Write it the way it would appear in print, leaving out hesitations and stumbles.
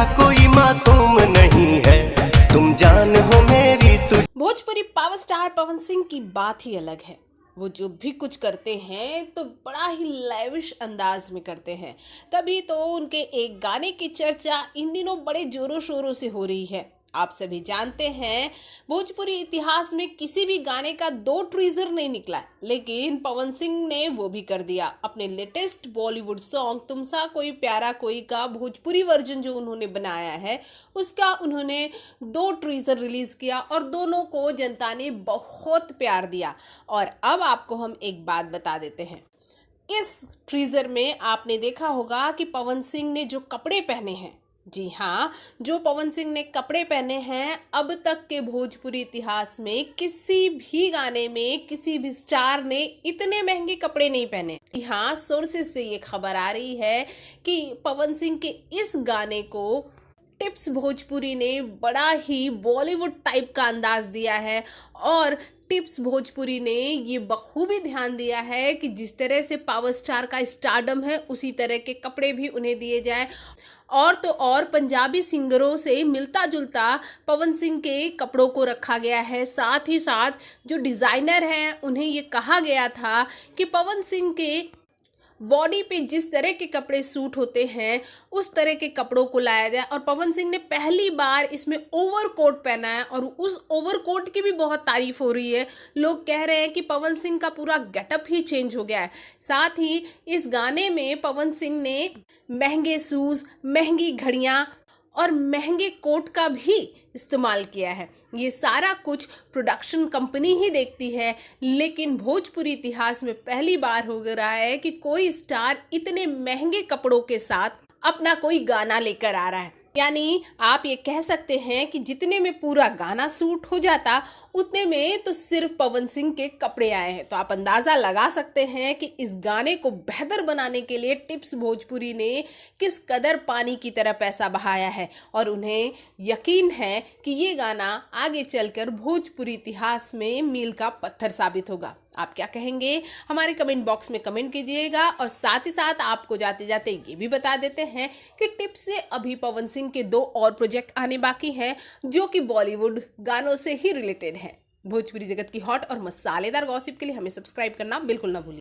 प्यारा कोई मासूम नहीं है, तुम जान हो मेरी भोजपुरी पावर स्टार पवन सिंह की बात ही अलग है। वो जो भी कुछ करते हैं तो बड़ा ही लेविश अंदाज में करते हैं। तभी तो उनके एक गाने की चर्चा इन दिनों बड़े जोरों शोरों से हो रही है। आप सभी जानते हैं भोजपुरी इतिहास में किसी भी गाने का 2 ट्रीजर नहीं निकला, लेकिन पवन सिंह ने वो भी कर दिया। अपने लेटेस्ट बॉलीवुड सॉन्ग तुम सा कोई प्यारा कोई का भोजपुरी वर्जन जो उन्होंने बनाया है उसका उन्होंने 2 ट्रीजर रिलीज किया और दोनों को जनता ने बहुत प्यार दिया। और अब आपको हम एक बात बता देते हैं, इस ट्रीजर में आपने देखा होगा कि पवन सिंह ने जो कपड़े पहने हैं, जी हाँ, जो पवन सिंह ने कपड़े पहने हैं, अब तक के भोजपुरी इतिहास में किसी भी गाने में किसी भी स्टार ने इतने महंगे कपड़े नहीं पहने। जी हाँ, सोर्सेस से ये खबर आ रही है कि पवन सिंह के इस गाने को टिप्स भोजपुरी ने बड़ा ही बॉलीवुड टाइप का अंदाज दिया है और टिप्स भोजपुरी ने ये बखूबी ध्यान दिया है कि जिस तरह से पावर स्टार का स्टारडम है उसी तरह के कपड़े भी उन्हें दिए जाए। और तो और पंजाबी सिंगरों से मिलता जुलता पवन सिंह के कपड़ों को रखा गया है। साथ ही साथ जो डिज़ाइनर हैं उन्हें ये कहा गया था कि पवन सिंह के बॉडी पे जिस तरह के कपड़े सूट होते हैं उस तरह के कपड़ों को लाया जाए। और पवन सिंह ने पहली बार इसमें ओवरकोट पहना है और उस ओवरकोट की भी बहुत तारीफ हो रही है। लोग कह रहे हैं कि पवन सिंह का पूरा गेटअप ही चेंज हो गया है। साथ ही इस गाने में पवन सिंह ने महंगे शूज़, महंगी घड़ियाँ और महंगे कोट का भी इस्तेमाल किया है। ये सारा कुछ प्रोडक्शन कंपनी ही देखती है, लेकिन भोजपुरी इतिहास में पहली बार हो रहा है कि कोई स्टार इतने महंगे कपड़ों के साथ अपना कोई गाना लेकर आ रहा है। यानी आप ये कह सकते हैं कि जितने में पूरा गाना सूट हो जाता उतने में तो सिर्फ पवन सिंह के कपड़े आए हैं। तो आप अंदाज़ा लगा सकते हैं कि इस गाने को बेहतर बनाने के लिए टिप्स भोजपुरी ने किस कदर पानी की तरह पैसा बहाया है और उन्हें यकीन है कि ये गाना आगे चलकर भोजपुरी इतिहास में मील का पत्थर साबित होगा। आप क्या कहेंगे हमारे कमेंट बॉक्स में कमेंट कीजिएगा। और साथ ही साथ आपको जाते जाते ये भी बता देते हैं कि टिप्स से अभी पवन सिंह के 2 और प्रोजेक्ट आने बाकी हैं जो कि बॉलीवुड गानों से ही रिलेटेड है। भोजपुरी जगत की हॉट और मसालेदार गॉसिप के लिए हमें सब्सक्राइब करना बिल्कुल ना भूलिए।